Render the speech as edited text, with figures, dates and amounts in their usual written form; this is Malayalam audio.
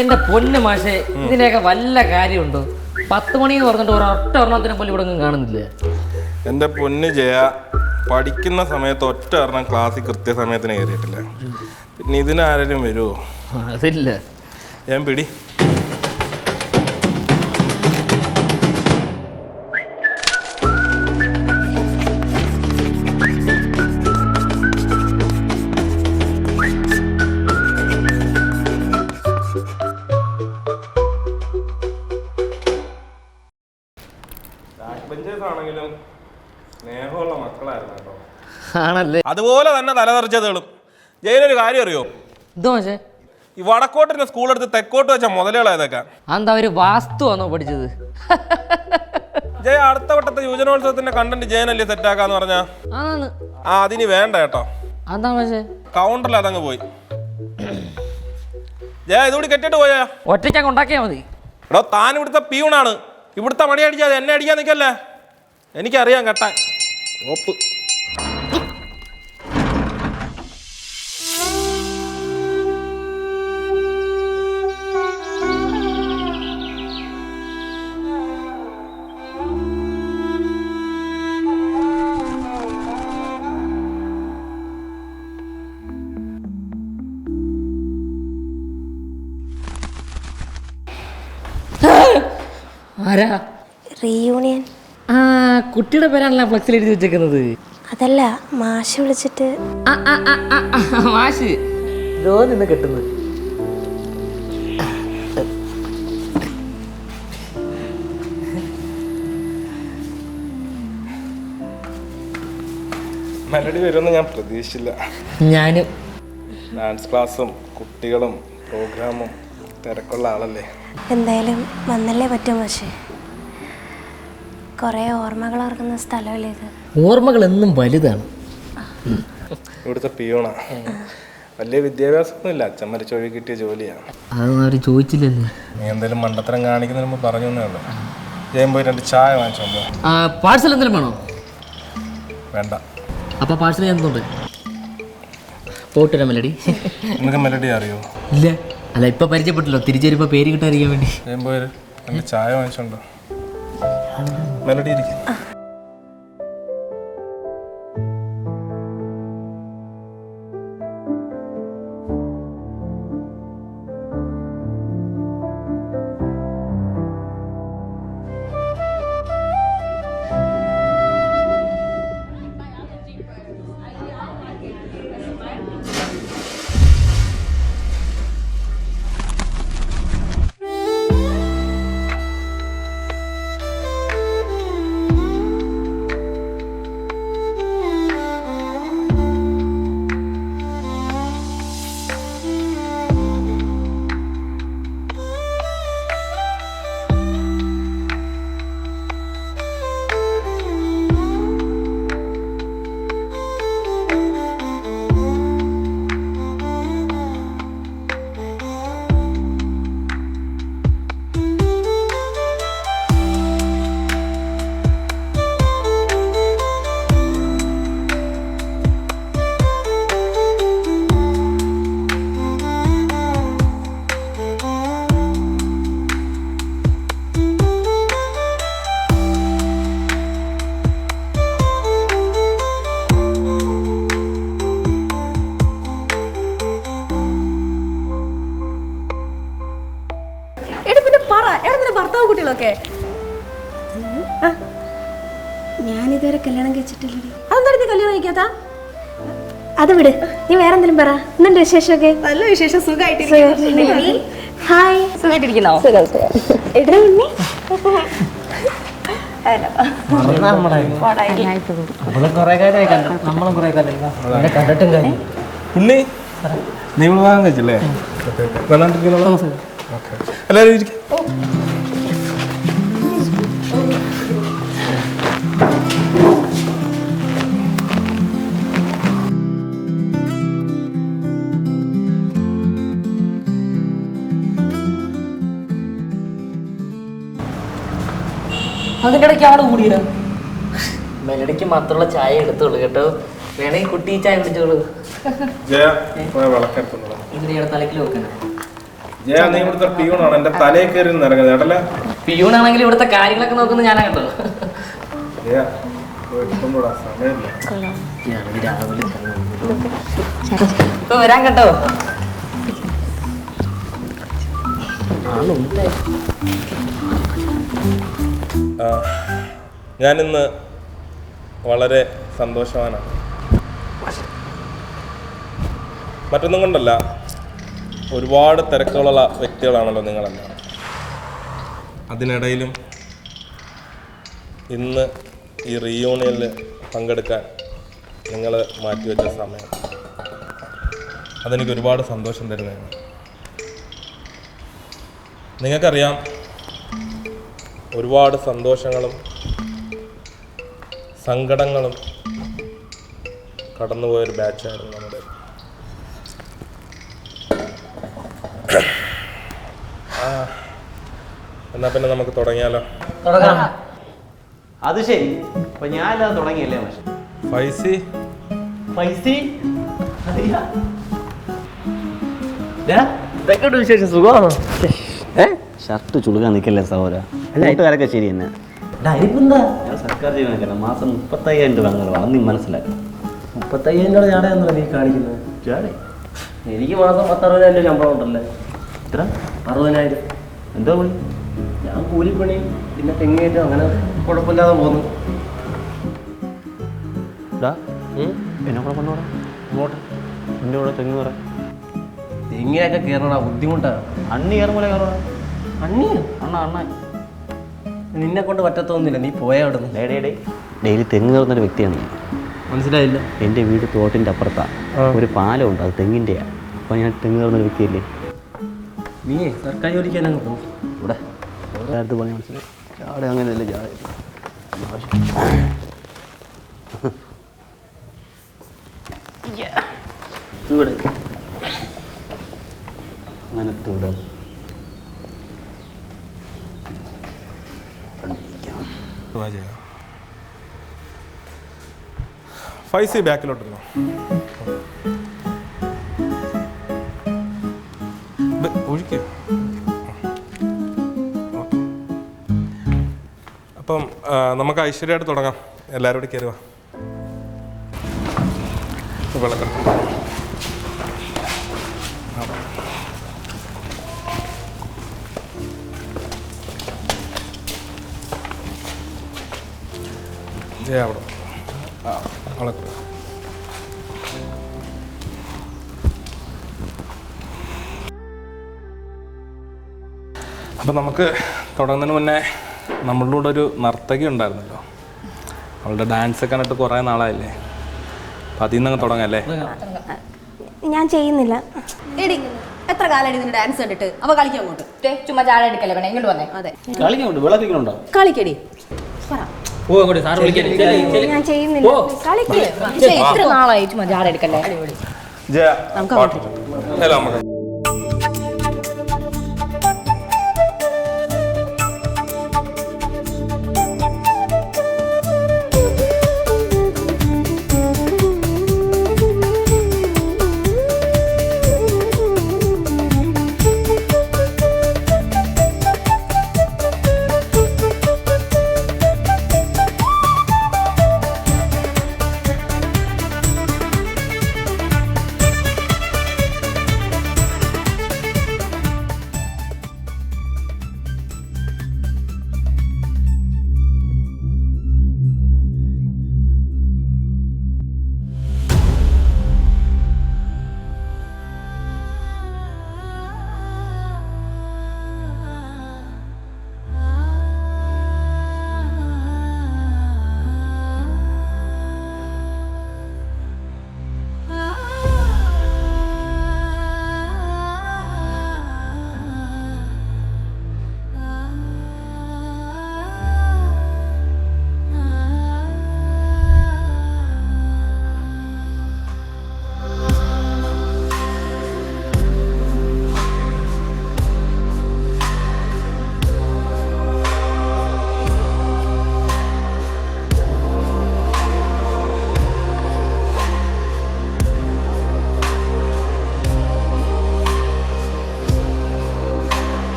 എന്റെ പൊന്ന് മാഷെ, ഇതിനെയൊക്കെ വല്ല കാര്യമുണ്ടോ? 10 മണി എന്ന് പറഞ്ഞിട്ട് ഒരൊറ്റ ഒരെണ്ണത്തിനെ പോലും ഇവിടെ ഒന്നും കാണുന്നില്ല. എൻ്റെ പൊന്ന് ജയ, പഠിക്കുന്ന സമയത്ത് ഒറ്റ ഒരെണ്ണം ക്ലാസ്സിൽ കൃത്യസമയത്തിന് കയറിയിട്ടില്ല. പിന്നെ ഇതിനാരെങ്കിലും വരുമോ? അതില്ല. ഞാൻ പിടി. ആണെങ്കിലും സ്നേഹമുള്ള മക്കളായിരുന്നു കേട്ടോ. ആണല്ലേ? അതുപോലെ തന്നെ തലതെറിച്ചതുകളും. ജയിലൊരു കാര്യം അറിയോ? എന്തോ മാഷെ? ഈ വടക്കോട്ടിന്റെ സ്കൂളെടുത്ത് തെക്കോട്ട് വെച്ച മുതലുകളായതൊക്കെ എന്താ ഒരു വാസ്തുവാണോ പഠിച്ചത്? ജയ, അടുത്ത വട്ടത്തെ യുവജനോത്സവത്തിന്റെ കണ്ടന്റ് ജയനല്ലേ സെറ്റാക്കാന്ന് പറഞ്ഞാ? അതിന് വേണ്ട കേട്ടോ. എന്താ മാഷെ? കൗണ്ടറിൽ അതങ്ങ് പോയി. ജയ, ഇതുകൂടി കെട്ടിട്ട് പോയാ ഒറ്റയ്ക്ക് ഉണ്ടാക്കിയാ മതി. എടോ, താൻ ഇവിടുത്തെ പിയൂണാണ്. ഇവിടുത്തെ മണി അടിക്കാതെ എന്നെ അടിക്കാൻ നിൽക്കല്ലേ. എനിക്കറിയാം കേട്ടാ. ഓപ്പ്. ആരാ? റീയൂണിയൻ. കുട്ടിയുടെ പേരാണല്ലോ ഫ്ലെക്സിൽ എഴുതി വെച്ചേക്കുന്നത്. അതല്ല, മാഷ് വിളിച്ചിട്ട്. മാഷ് ഇതോ നിന്ന് കെട്ടുന്നു. മെലഡി വരുമെന്ന് ഞാൻ പ്രതീക്ഷിച്ചില്ല. ഞാനും. ഡാൻസ് ക്ലാസ്സും കുട്ടികളും പ്രോഗ്രാമും തിരക്കുള്ള ആളല്ലേ. എന്തായാലും വന്നല്ലേ പറ്റും. പക്ഷേ കുറേ ഓർമ്മകൾ ഓർക്കുന്ന സ്ഥലമല്ലേ ഇത്. ഓർമ്മകൾ എന്നും വലുതാണ്. ഇവിടുത്തെ പിയൂണാ. വലിയ വിദ്യാഭ്യാസമൊന്നും ഇല്ല. അച്ഛൻ മരിച്ച ഒഴി കിട്ടിയ ജോലിയാണ്. അതൊന്നും അവർ ചോദിച്ചില്ലല്ലോ. നീ എന്തെങ്കിലും മണ്ടത്തരം കാണിക്കുന്നതിന് മുമ്പ് പറഞ്ഞു തന്നേ ഉള്ളൂ. ജയം പോയി 2 ചായ വാങ്ങിച്ചോണ്ടോ? പാഴ്സൽ എന്തെങ്കിലും വേണോ? വേണ്ട. അപ്പൊ പാഴ്സൽ ഞാൻ എന്തുണ്ട് പോട്ടുര മെലഡി. നിനക്ക് മെലഡി അറിയോ? ഇല്ല. അല്ല, ഇപ്പൊ പരിചയപ്പെട്ടല്ലോ. തിരിച്ചു വരുമ്പോ പേര് കിട്ടാതിരിക്കാൻ വേണ്ടി. ജയം പോയി 2 ചായ വാങ്ങിച്ചോണ്ടോ? മെലഡി ഇരിക്കും. കുട്ടികളൊക്കെ ഞാനിതുവരെ കല്യാണം കഴിച്ചിട്ടില്ലേ. അതെന്താ കല്യാണം കഴിക്കാത്ത? അത് വിട്, നീ വേറെ എന്തെങ്കിലും പറ. എന്തുണ്ട് വിശേഷമൊക്കെ? നല്ല വിശേഷം. സുഖമായിട്ട് ഹായ്. സുഖമായിട്ടിരിക്കുന്നോ? ഉണ്ണി, നീ വിവാഹം കഴിച്ചില്ലേ? എല്ലാവരും ഇരിക്കും. അതിൻ്റെ ഇടയ്ക്ക് ആള് കൂടിയില്ല. മെലഡിക്ക് മാത്രമുള്ള ചായ എടുത്തോളൂ കേട്ടോ. വേണമെങ്കിൽ കുട്ടി ചായ കുടിച്ചോളൂ. ഇതിന് തലക്കിൽ വെക്കണം. ജയ നീ ഇവിടുത്തെ പിയൂണാണ് എന്റെ തലയിൽ കയറി ഇറങ്ങുന്നത് കേട്ടല്ലേ. പിയൂണാണെങ്കിൽ ഇവിടുത്തെ കാര്യങ്ങളൊക്കെ നോക്കുന്നത് ഞാനാ കണ്ടോ. ജയ എടുത്തോണ്ടൂടാ, സമയമില്ല. ഇപ്പൊ വരാൻ കേട്ടോ. ഞാനിന്ന് വളരെ സന്തോഷവാനാണ്. മറ്റൊന്നും കൊണ്ടല്ല, ഒരുപാട് തിരക്കുകളുള്ള വ്യക്തികളാണല്ലോ നിങ്ങളെല്ലാം. അതിനിടയിലും ഇന്ന് ഈ റീയൂണിയനിൽ പങ്കെടുക്കാൻ നിങ്ങൾ മാറ്റിവെച്ച സമയം അതെനിക്ക് ഒരുപാട് സന്തോഷം തരുന്നതാണ്. നിങ്ങൾക്കറിയാം, ഒരുപാട് സന്തോഷങ്ങളും സങ്കടങ്ങളും കടന്നുപോയൊരു ബാച്ചായിരുന്നു നമ്മുടെ. എന്നാ പിന്നെ നമുക്ക് തുടങ്ങിയാലോ? അത് ശരി. അപ്പൊ ഞാനത് തുടങ്ങിയല്ലേ പക്ഷെ ഫൈസി വിശേഷം സുഖമാണോ? ഷർട്ട് ചുളുകാൻ നിൽക്കല്ലേ സഹോദര. കൂട്ടുകാരൊക്കെ ശരി തന്നെ. ഞാൻ സർക്കാർ ജീവനക്കാരൻ. മാസം 35,000 രൂപ അങ്ങനെ വേണം, നീ മനസ്സിലാക്കി. 35,000 രൂപ ചാടയാണല്ലോ നീ കാണിക്കുന്നത്. ചാടേ എനിക്ക് മാസം 60,000 രൂപ ശമ്പളം ഉണ്ടല്ലേ. എത്ര? 60,000. എന്തോ പണി? ഞാൻ കൂലിപ്പണി പിന്നെ തെങ്ങേറ്റും അങ്ങനെ കുഴപ്പമില്ലാതെ പോകുന്നു. എന്നെ കൂടെ കൊണ്ടുപോടാ ഇങ്ങോട്ട്. എൻ്റെ കൂടെ തെങ്ങ് പറ. തെങ്ങിനൊക്കെ കയറണ ബുദ്ധിമുട്ടാണ്. അണ്ണി കയറുമ്പോൾ കയറണ. അണ്ണിയോ? അണ്ണ നിന്നെ കൊണ്ട് പറ്റത്തൊന്നുമില്ല, നീ പോയാ അവിടെ നിന്ന്. ഡെയിലി തെങ്ങ് കയറുന്നൊരു വ്യക്തിയാണ് ഞാൻ. മനസ്സിലായില്ല. എൻ്റെ വീട് തോട്ടിൻ്റെ അപ്പുറത്താണ്. ഒരു പാലമുണ്ട്, അത് തെങ്ങിൻ്റെയാണ്. അപ്പോൾ ഞാൻ തെങ്ങ് കയറുന്നൊരു വ്യക്തിയല്ലേ. നീ സർക്കാർ ജോലിക്ക് തന്നെ പോകും. ഇവിടെ അടുത്ത് പണി മനസ്സിലായി. ചാടെ അങ്ങനെയല്ലേ ചാടെ. ഇവിടെ അങ്ങനത്തെ ഇവിടെ ഫൈസി ബാക്കിലോട്ടല്ലോ. ഒഴിക്കോ. അപ്പം നമുക്ക് ഐശ്വര്യമായിട്ട് തുടങ്ങാം. എല്ലാവരും കൂടി കയറുക. വെള്ളക്കെട്ട് ജയ അവിടെ വെള്ളക്കെട്ട്. അപ്പം നമുക്ക് തുടങ്ങുന്നതിന് മുന്നേ നമ്മളുടെ കൂടെ ഒരു നർത്തകി ഉണ്ടായിരുന്നല്ലോ. അവളുടെ ഡാൻസ് ഒക്കെ കണ്ടിട്ട് കുറേ നാളായില്ലേ. അപ്പം അതിൽ നിന്നങ്ങ് തുടങ്ങല്ലേ? ഞാൻ ചെയ്യുന്നില്ല. എടി എത്ര കാലം ഇതിന് ഡാൻസ് കണ്ടിട്ട് അവ കളിക്കാൻ അങ്ങോട്ട്. ചുമ്മാ ചാട എടുക്കല്ലേ വേണേ ഇങ്ങോട്ട് വന്നേ. അതെ കളിക്കുന്നുണ്ട്, വിളക്കിക്കുന്നുണ്ടോ? കളിക്കടി. ഞാൻ ചെയ്യുന്നില്ല. കളിക്കേ. എത്ര നാളായി ചുമ്മാ ചാട എടുക്കല്ലേ. ജയ നമുക്ക്